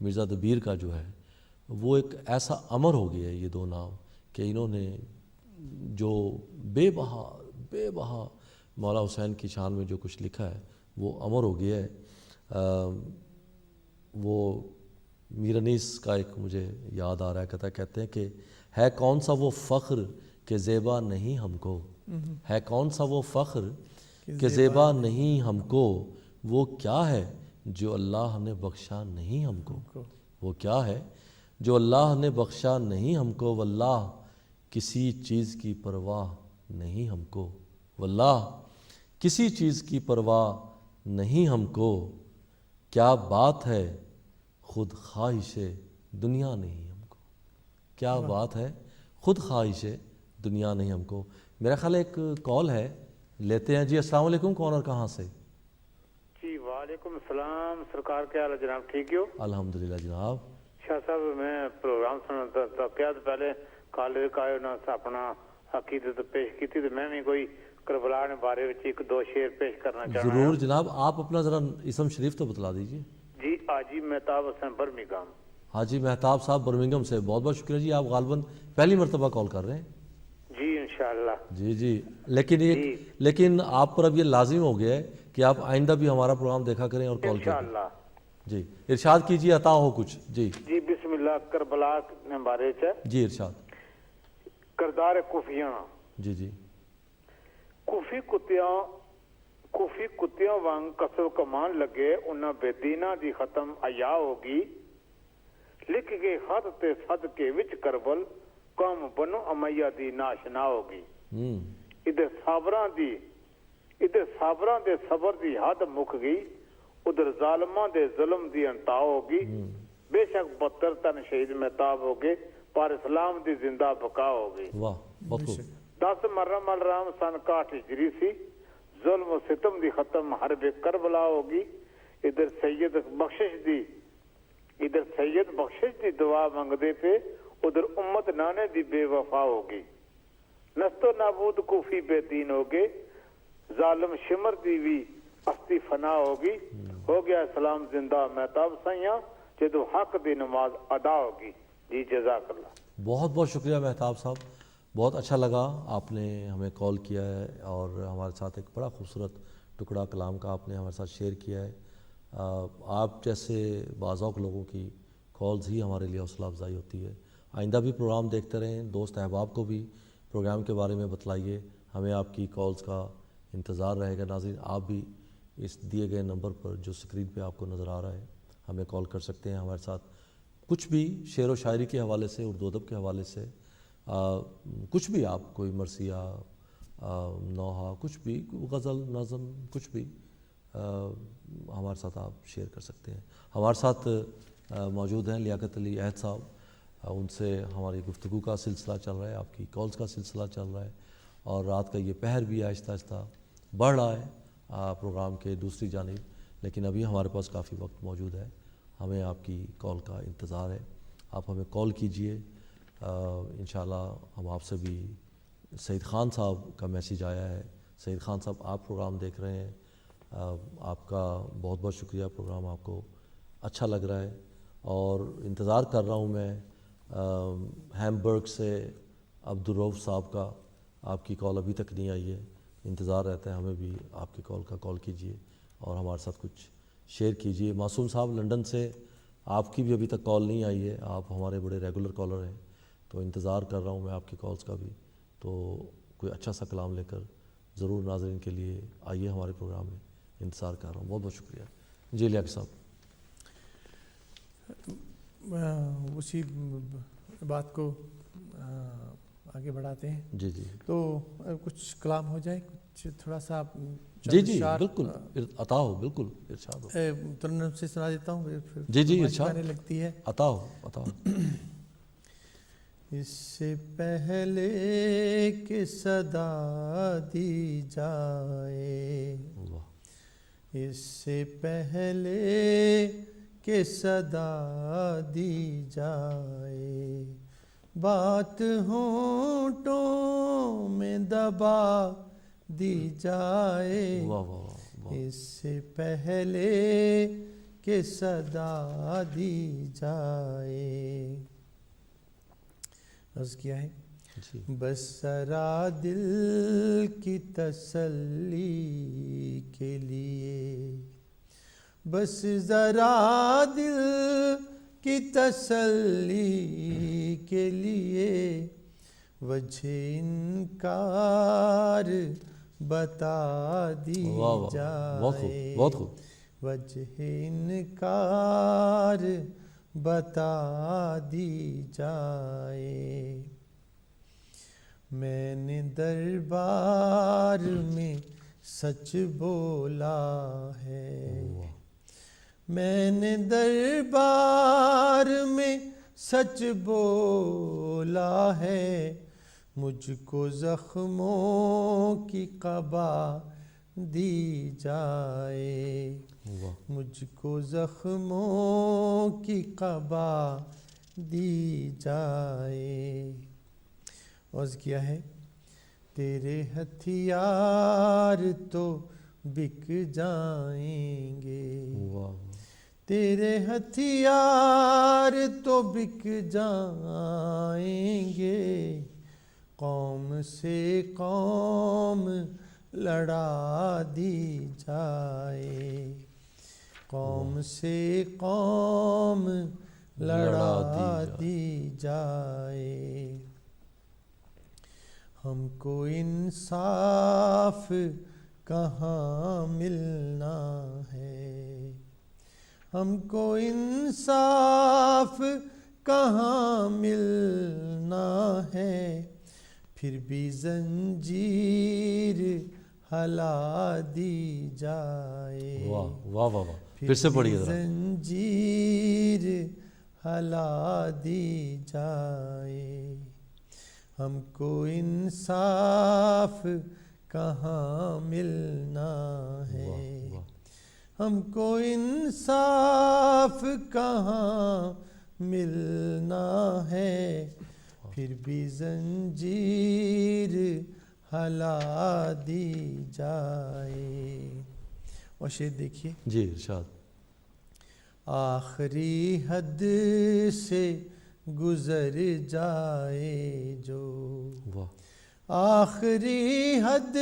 مرزا دبیر کا جو ہے وہ ایک ایسا امر ہو گیا ہے یہ دو نام کہ انہوں نے جو بے بہا مولا حسین کی شان میں جو کچھ لکھا ہے وہ امر ہو گیا ہے۔ وہ میر انیس کا ایک مجھے یاد آ رہا ہے، کہتے ہیں کہ ہے کون سا وہ فخر کہ زیبا نہیں ہم کو، ہے کون سا وہ فخر کہ زیبا نہیں ہم کو، وہ کیا ہے جو اللہ نے بخشا نہیں ہم کو، وہ کیا ہے جو اللہ نے بخشا نہیں ہم کو، واللہ کسی چیز کی پرواہ نہیں ہم کو، واللہ کسی چیز کی پرواہ نہیں ہم کو، کیا بات ہے خود خواہش دنیا نہیں ہم کو، کیا بات ہے خود خواہش دنیا نہیں ہم کو۔ میرا خیال ہے ایک کال ہے، لیتے ہیں جی۔ السلام علیکم، کون اور کہاں سے؟ جی وعلیکم السلام، سرکار کیا حال ہے جناب؟ ٹھیک ہو؟ الحمدللہ جناب۔ شاہ صاحب میں پروگرام سنتا تھا، کیا پہلے کالر کا اپنا عقیدت پیش کی تھی، تو میں بھی کوئی کربلا کے بارے میں ایک دو شعر پیش کرنا چاہتا ہوں۔ ضرور جناب، آپ اپنا ذرا اسم شریف تو بتلا دیجیے۔ جی حاجی مہتاب حسین برمنگھم۔ حاجی مہتاب صاحب برمنگھم سے، بہت بہت شکریہ جی، آپ غالباً پہلی مرتبہ کال کر رہے ہیں۔ جی انشاءاللہ۔ جی لیکن آپ پر اب یہ لازم ہو گیا ہے کہ آپ آئندہ بھی ہمارا پروگرام دیکھا کریں اور کال کریں انشاءاللہ۔ جی ارشاد کیجیے، عطا ہو کچھ۔ جی جی بسم اللہ۔ کربلا کے بارے میں جی ارشاد۔ کردار کوفیاں، جی کوفی کتیاں وانگ کسو کمان لگے، انہاں بے دینا دی ختم عیا ہوگی، لکھ کے خط تے صدقے وچ کربل، قوم بنو امیہ دی ناشنا ہوگی۔ ادھر صابراں دے صبر دی حد مک گئی، ادھر ظالماں دے ظلم دی انتہا ہوگی، بے شک بدتر تن شہید مہتاب ہوگے، پر اسلام دی زندہ بقا ہوگی۔ واہ بہت خوب۔ 10 محرم الرام سن 61 ہجری سی، ظلم و ستم دی ختم حرب کربلا ہوگی، ادھر سید بخشش دی دعا منگدے پہ، ادھر امت نانے دی بے وفا ہوگی، نست و نابود کوفی بے دین ہوگے، ظالم شمر دی بھی استی فنا ہوگی، ہو گیا اسلام زندہ مہتاب سائیاں، جدو حق دی نماز ادا ہوگی۔ جی جزاک اللہ۔ بہت بہت شکریہ مہتاب صاحب، بہت اچھا لگا آپ نے ہمیں کال کیا ہے اور ہمارے ساتھ ایک بڑا خوبصورت ٹکڑا کلام کا آپ نے ہمارے ساتھ شیئر کیا ہے۔ آپ جیسے بعض لوگوں کی کالز ہی ہمارے لیے حوصلہ افزائی ہوتی ہے۔ آئندہ بھی پروگرام دیکھتے رہیں، دوست احباب کو بھی پروگرام کے بارے میں بتلائیے، ہمیں آپ کی کالز کا انتظار رہے گا۔ ناظرین آپ بھی اس دیے گئے نمبر پر جو اسکرین پہ آپ کو نظر آ رہا ہے ہمیں کال کر سکتے ہیں، ہمارے ساتھ کچھ بھی شعر و شاعری کے حوالے سے، اردو ادب کے حوالے سے کچھ بھی، آپ کوئی مرثیہ، نوحہ، کچھ بھی، غزل، نظم، کچھ بھی ہمارے ساتھ آپ شیئر کر سکتے ہیں۔ ہمارے ساتھ موجود ہیں لیاقت علی عہد صاحب، ان سے ہماری گفتگو کا سلسلہ چل رہا ہے، آپ کی کالز کا سلسلہ چل رہا ہے، اور رات کا یہ پہر بھی آہستہ آہستہ بڑھ رہا ہے پروگرام کے دوسری جانب، لیکن ابھی ہمارے پاس کافی وقت موجود ہے، ہمیں آپ کی کال کا انتظار ہے۔ آپ ہمیں کال کیجئے، انشاءاللہ ہم آپ سے بھی۔ سعید خان صاحب کا میسیج آیا ہے۔ سعید خان صاحب آپ پروگرام دیکھ رہے ہیں، آپ کا بہت بہت شکریہ، پروگرام آپ کو اچھا لگ رہا ہے، اور انتظار کر رہا ہوں میں ہیمبرگ سے عبدالرؤف صاحب کا، آپ کی کال ابھی تک نہیں آئی ہے، انتظار رہتا ہے ہمیں بھی آپ کی کال کا۔ کال کیجئے اور ہمارے ساتھ کچھ شیئر کیجئے۔ معصوم صاحب لنڈن سے، آپ کی بھی ابھی تک کال نہیں آئی ہے، آپ ہمارے بڑے ریگولر کالر ہیں، تو انتظار کر رہا ہوں میں آپ کی کالز کا بھی، تو کوئی اچھا سا کلام لے کر ضرور ناظرین کے لیے آئیے ہمارے پروگرام میں، انتظار کر رہا ہوں۔ بہت بہت شکریہ۔ جی لیاقت صاحب۔ اسی بات کو آگے بڑھاتے ہیں۔ جی تو کچھ کلام ہو جائے، کچھ تھوڑا سا جی بالکل، عطا ہو، بالکل ارشاد ہو۔ ترنم سے سنا دیتا ہوں، پھر جی ارشاد لگتی ہے۔ عطا ہو، عطا ہو۔ اس سے پہلے کہ صدا دی جائے، اس سے پہلے کہ صدا دی جائے، بات ہونٹوں میں دبا دی جائے، اس سے پہلے کہ صدا دی جائے. عرض کیا ہے بس ذرا دل کی تسلی کے لیے، بس ذرا دل کی تسلی کے لیے وجہ انکار بتا دی جائے. بہت خوب. وجہ انکار بتا دی جائے. میں نے دربار میں سچ بولا ہے، میں نے دربار میں سچ بولا ہے، مجھ کو زخموں کی قبا دی جائے، مجھ کو زخموں کی قبا دی جائے. عرض کیا ہے تیرے ہتھیار تو بک جائیں گے، تیرے ہتھیار تو بک جائیں گے، قوم سے قوم لڑا دی جائے، قوم سے قوم لڑا دی جائے. ہم کو انصاف کہاں ملنا ہے، ہم کو انصاف کہاں ملنا ہے، پھر بھی زنجیر ہلا دی جائے. واہ واہ واہ، پھر سے پڑھیے ذرا. زنجیر ہلا دی جائے، ہم کو انصاف کہاں ملنا ہے، ہم کو انصاف کہاں ملنا ہے، پھر بھی زنجیر ہلا دی جائے. اور شعر دیکھیے. جی ارشاد. آخری حد سے گزر جائے جو، آخری حد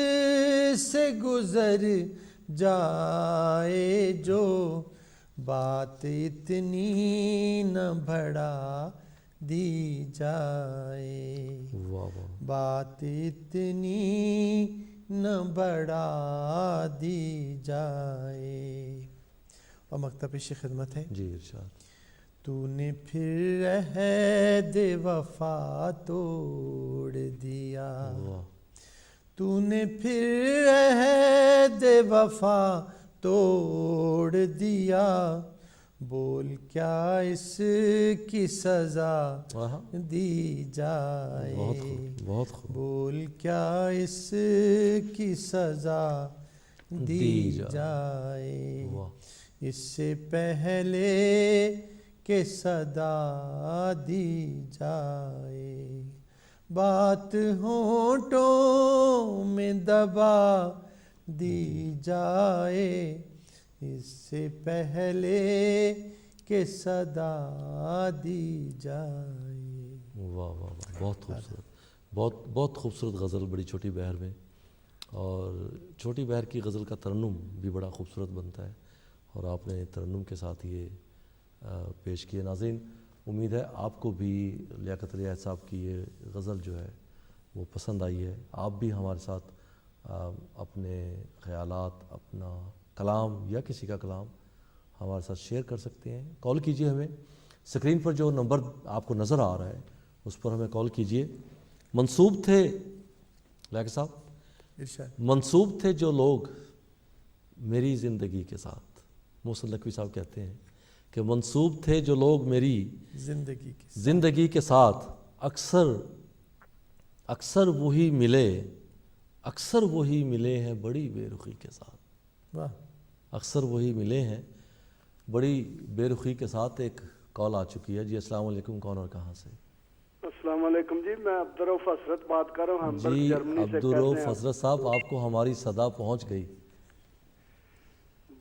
سے گزر جائے جو، بات اتنی نہ بڑھا دی جائے، بات اتنی نہ بڑھا دی جائے. اور مکتب پیش خدمت ہے. جی ارشاد. تو نے پھر عہد وفا توڑ دیا، تو نے پھر عہد وفا توڑ دیا، بول کیا اس کی سزا دی جائے، بول کیا اس کی سزا دی جائے. اس سے پہلے کہ صدا دی جائے، بات ہونٹوں میں دبا دی جائے، اس سے پہلے کہ صدا دی جائے. واہ واہ واہ، بہت خوبصورت، بہت خوبصورت غزل بڑی چھوٹی بہر میں. اور چھوٹی بہر کی غزل کا ترنم بھی بڑا خوبصورت بنتا ہے، اور آپ نے ترنم کے ساتھ یہ پیش کیے. ناظرین، امید ہے آپ کو بھی لیاقت علی عہد صاحب کی یہ غزل جو ہے وہ پسند آئی ہے. آپ بھی ہمارے ساتھ اپنے خیالات، اپنا کلام یا کسی کا کلام ہمارے ساتھ شیئر کر سکتے ہیں. کال کیجئے ہمیں. اسکرین پر جو نمبر آپ کو نظر آ رہا ہے اس پر ہمیں کال کیجئے. منسوب تھے لیاقت صاحب، منسوب تھے جو لوگ میری زندگی کے ساتھ. محسن لکھوی صاحب کہتے ہیں کہ منسوب تھے جو لوگ میری زندگی کے ساتھ، اکثر وہی ملے، اکثر وہی ملے ہیں بڑی بے رخی کے ساتھ. اکثر وہی ملے ہیں بڑی بے رخی کے ساتھ. ایک کال آ چکی ہے. جی السلام علیکم، کون اور کہاں سے؟ السلام علیکم جی، میں عبدالرؤف حسرت بات کر رہا ہوں. جی عبدالرؤف حسرت صاحب، آپ کو ہماری صدا پہنچ گئی.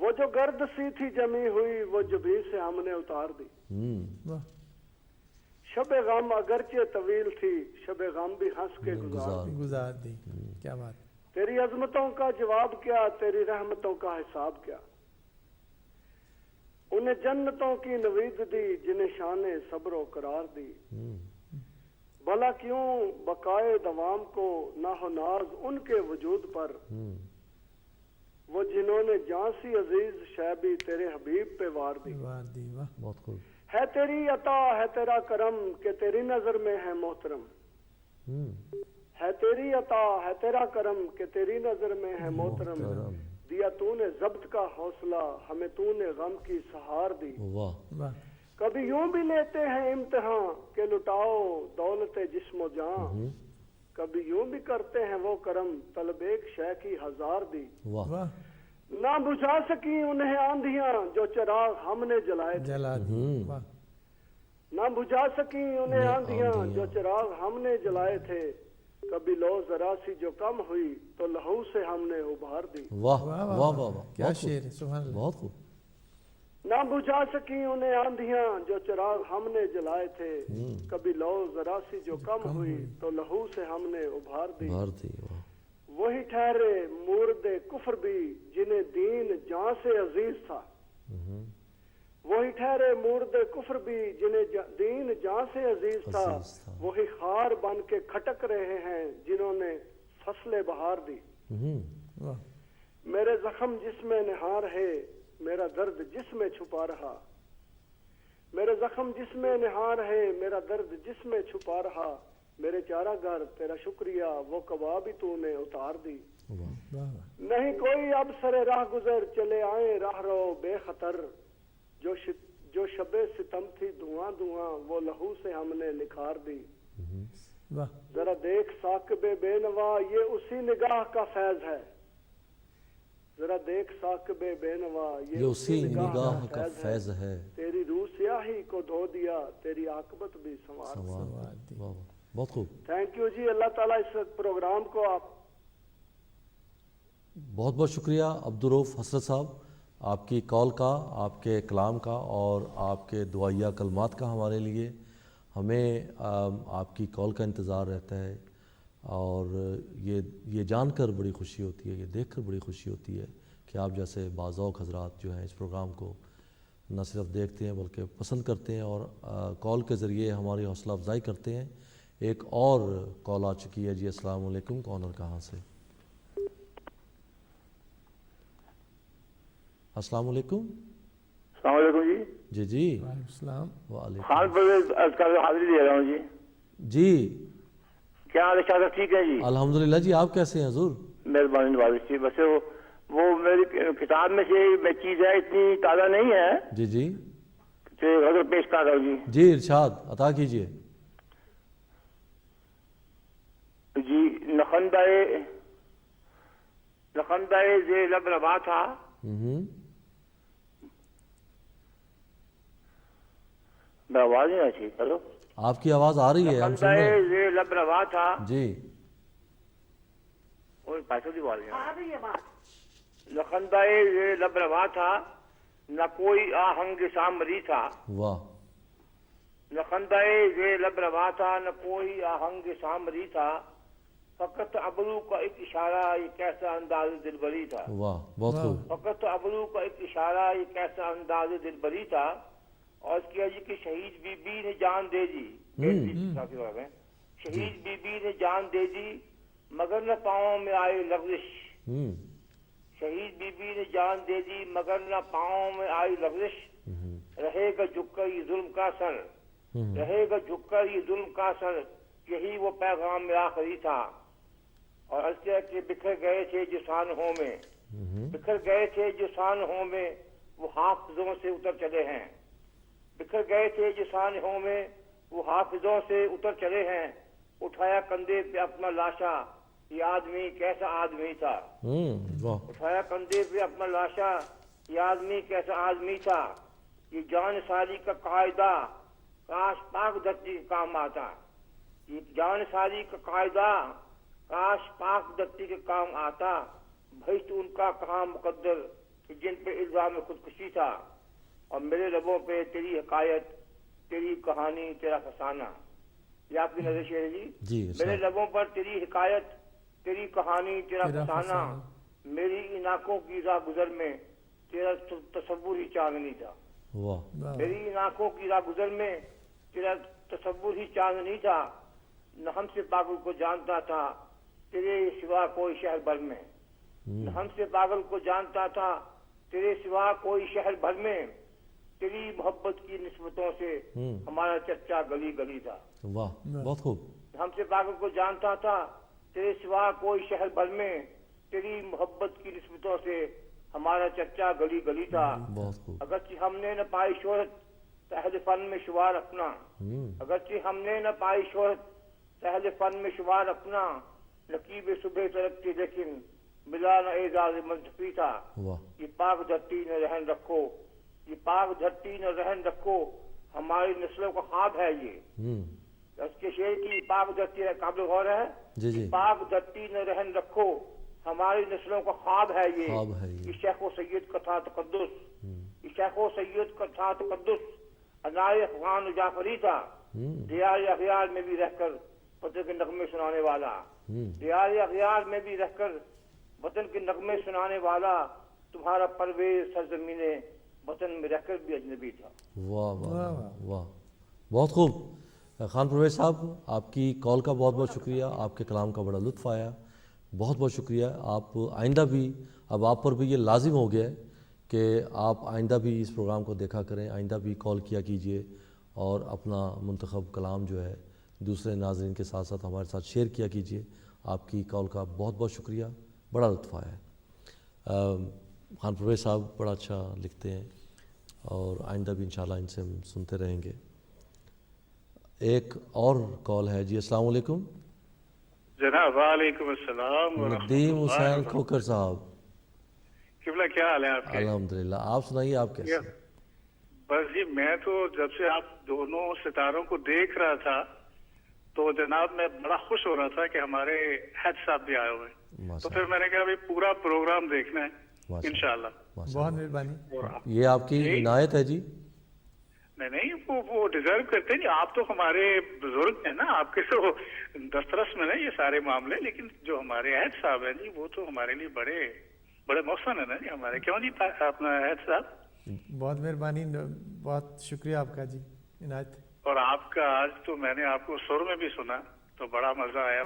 وہ جو گرد سی تھی جمی ہوئی وہ جبیں سے ہم نے اتار دی. واہ شب غم اگرچہ طویل تھی شب غم بھی ہنس کے گزار دی. کیا بات. تیری عظمتوں کا جواب کیا تیری رحمتوں کا حساب کیا. انہیں جنتوں کی نوید دی جنہیں شان صبر و قرار دی. بھلا کیوں بقائے دوام کو نہ ہو ناز ان کے وجود پر وہ جنہوں نے جان سی عزیز شیبی تیرے حبیب پہ وار دی. بہت خوب. ہے تیری عطا ہے تیرا کرم کہ تیری نظر میں ہے محترم. ہے تیری عطا ہے تیرا کرم کہ تیری نظر میں ہے محترم. دیا تو نے ضبط کا حوصلہ ہمیں تو نے غم کی سہار دی. واہ. کبھی یوں بھی لیتے ہیں امتحان کہ لٹاؤ دولت جسم و جان. کبھی یوں بھی کرتے ہیں وہ کرم طلب ایک شے کی ہزار دی. واہ. نہ بجھا سکی انہیں آندھیاں جو چراغ ہم نے جلائے تھے. نہ بجھا سکی انہیں آندھیاں جو چراغ ہم نے جلائے تھے. کبھی لو ذرا سی جو کم ہوئی تو لہو سے ہم نے ابھار دی. واہ واہ واہ. کیا شعر ہے. سبحان اللہ. بہت خوب. نہ بجھا سکی انہیں آندھیاں جو چراغ ہم نے جلائے تھے. کبھی لو ذرا سی جو کم ہوئی تو لہو سے ہم نے ابھار دی. وہی ٹھہرے مورد کفر بھی جنہیں دین جان سے عزیز تھا. وہی ٹھہرے مورد کفر بھی جنہیں دین جان سے عزیز تھا. وہی خار بن کے کھٹک رہے ہیں جنہوں نے فصل بہار دی. میرے زخم جس میں نہار ہے میرا درد جس میں چھپا رہا. میرے زخم جس میں نہار ہے میرا درد جس میں چھپا رہا. میرے چارہ گھر تیرا شکریہ وہ کباب ہی تو نے اتار دی. نہیں کوئی اب سرے راہ گزر چلے آئے راہ رو بے خطر. جو شب ستم تھی دھواں دھواں وہ لہو سے ہم نے نکھار دی. ذرا دیکھ ثاقب بے نوا یہ اسی نگاہ کا فیض ہے. ذرا دیکھ ثاقب بے نوا یہ اسی نگاہ کا فیض ہے. تیری روح سیاہی کو دھو دیا تیری عاقبت بھی سنوار دی. بہت خوب. تھینک یو جی. اللہ تعالیٰ اس پروگرام کو آپ بہت بہت شکریہ عبدالرؤف حسرت صاحب آپ کی کال کا, آپ کے کلام کا اور آپ کے دعائیہ کلمات کا. ہمارے لیے ہمیں آپ کی کال کا انتظار رہتا ہے اور یہ جان کر بڑی خوشی ہوتی ہے, یہ دیکھ کر بڑی خوشی ہوتی ہے کہ آپ جیسے باذوق حضرات جو ہیں اس پروگرام کو نہ صرف دیکھتے ہیں بلکہ پسند کرتے ہیں اور کال کے ذریعے ہماری حوصلہ افزائی کرتے ہیں. ایک اور کال آ چکی ہے. جی السلام علیکم. کون اور کہاں سے؟ السلام علیکم. السلام علیکم جی. جی جی وعلیکم السلام. وعلیکم. خان پرویز حاضری دے رہا ہوں جی. جی کیا حال ہے شاہ صاحب؟ ٹھیک ہے جی الحمدللہ. جی آپ کیسے ہیں حضور؟ مہربانی نوازش جی. بس وہ میری کتاب میں سے چیز ہے اتنی تازہ نہیں ہے. جی جی غزل پیش کر رہا ہوں جی. جی ارشاد عطا کیجیے. جی لخندہ زی لب روا تھا. میں آواز نہیں آتی. ہلو آپ کی آواز آ رہی ہے, ہم سن رہے ہیں. لخندہ زی لب روا تھا. جی اور پیسوں کی آواز آ رہی ہے. لخندہ زی لب روا تھا نہ کوئی آہنگ سامری تھا. واہ. لخندہ زی لب روا تھا نہ کوئی آہنگ سامری تھا. فقط ابرو کا ایک اشارہ یہ کیسا انداز دلبری تھا. واہ بہت خوب. فقط ابرو کا ایک اشارہ یہ کیسا انداز دلبری تھا. اور اس کی جی کہ شہید بی بی نے جان دے دی. شہید بی بی نے جان دے دی مگر نہ پاؤں میں آئی لغزش. شہید بی بی نے جان دے دی مگر نہ پاؤں میں آئی لغزش. رہے گا جھک کر یہ ظلم کا سر. رہے گا جھک کر یہ ظلم کا سر. یہی وہ پیغام میں آخری تھا. اور ایسے کہ بکھر گئے تھے جو سانحوں میں. بکھر گئے تھے جو سانحوں میں وہ حافظوں سے اتر چلے ہیں. بکھر گئے تھے جو سانحوں میں وہ حافظوں سے اتر چلے ہیں. اٹھایا کندھے پہ اپنا لاشا یہ آدمی کیسا آدمی تھا. اٹھایا کندھے پہ اپنا لاشا یہ آدمی کیسا آدمی تھا. یہ جان ساری کا قاعدہ کاش پاک دھرتی کے کام آتا. یہ جان ساری کا قاعدہ کاش پاک دھرتی کے کام آتا. بھئی تو ان کا کہاں مقدر کہ جن پہ الزام خودکشی تھا، اور میرے لبوں پہ تیری حکایت، تیری کہانی، تیرا فسانہ. یہ آپ کی نظر شعر ہے جی. میرے لبوں پر تیری حکایت، تیری کہانی، تیرا فسانہ، میری ان آنکھوں کی راہ گزر میں تیرا تصور ہی چاندنی تھا. میری ان آنکھوں کی راہ گزر میں تیرا تصور ہی چاندنی تھا. نہ ہم سے پاگل کو جانتا تھا تیرے سوا کوئی شہر بھر میں. نہ ہم سے پاگل کو جانتا تھا تیرے سوا کوئی شہر بھر میں. تیری محبت کی نسبتوں سے ہمارا چرچا گلی گلی تھا. واہ، بہت خوب. ہم سے پاگل کو جانتا تھا تیرے سوا کوئی شہر بھر میں. تیری محبت کی نسبتوں سے ہمارا چرچا گلی گلی تھا. بہت خوب. اگرچہ ہم نے نہ پائی شہرت اہل فن میں شمار اپنا. اگرچہ ہم نے نہ پائی شہرت اہل فن میں شمار اپنا. نقیب صبح ترقی لیکن ملا نہ اعزاز منصفی تھا. یہ پاک دھرتی نہ رہن رکھو، یہ پاک دھرتی نہ رہن رکھو، ہماری نسلوں کا خواب ہے. یہ اس کے شعر کی پاک دھرتی قابل غور ہے. پاک دھرتی نہ رہن رکھو، ہماری نسلوں کا خواب ہے. یہ شیخ و سید کا تھا تقدس، یہ شیخ و سید کا تھا تقدس. انائے افغان جعفری تھا، دیار اغیار میں بھی رہ کر وطن کے نغمے سنانے والا. دیار اغیار میں بھی رہ کر وطن کے نغمے سنانے والا. تمہارا پرویز سرزمین وطن میں رہ کر بھی اجنبی تھا. واہ واہ واہ، بہت خوب. خان پرویز صاحب، آپ کی کال کا بہت بہت شکریہ. آپ کے کلام کا بڑا لطف آیا، بہت بہت شکریہ. آپ آئندہ بھی، اب آپ پر بھی یہ لازم ہو گیا ہے کہ آپ آئندہ بھی اس پروگرام کو دیکھا کریں، آئندہ بھی کال کیا کیجئے اور اپنا منتخب کلام جو ہے دوسرے ناظرین کے ساتھ ساتھ ہمارے ساتھ شیئر کیا کیجئے. آپ کی کال کا بہت بہت شکریہ، بڑا لطف آیا ہے. خان پرویز صاحب بڑا اچھا لکھتے ہیں اور آئندہ بھی انشاءاللہ ان سے ہم سنتے رہیں گے. ایک اور کال ہے جی. السلام علیکم جناب. وعلیکم السلام. ندیم حسین کھوکر صاحب، قبلہ کیا حال ہے آپ کے؟ الحمدللہ. آپ سنائیے، آپ کیسے؟ بس جی، میں تو جب سے آپ دونوں ستاروں کو دیکھ رہا تھا تو جناب میں بڑا خوش ہو رہا تھا کہ ہمارے حج صاحب بھی آئے ہوئے ہیں. تو پھر میں نے کہا بھائی پورا پروگرام دیکھنا ہے انشاءاللہ. بہت مہربانی. یہ آپ کی عنایت ہے جی. نہیں، وہ ڈیزرو کرتے ہیں. آپ تو ہمارے بزرگ ہیں نا، آپ کے تو دسترس میں نا یہ سارے معاملے. لیکن جو ہمارے عہد صاحب ہیں جی، وہ تو ہمارے لیے بڑے بڑے محسن ہیں نا جی ہمارے. کیوں جی اپنا عہد صاحب؟ بہت مہربانی، بہت شکریہ آپ کا جی. عنایت. اور آپ کا آج تو میں نے آپ کو سر میں بھی سنا تو بڑا مزہ آیا.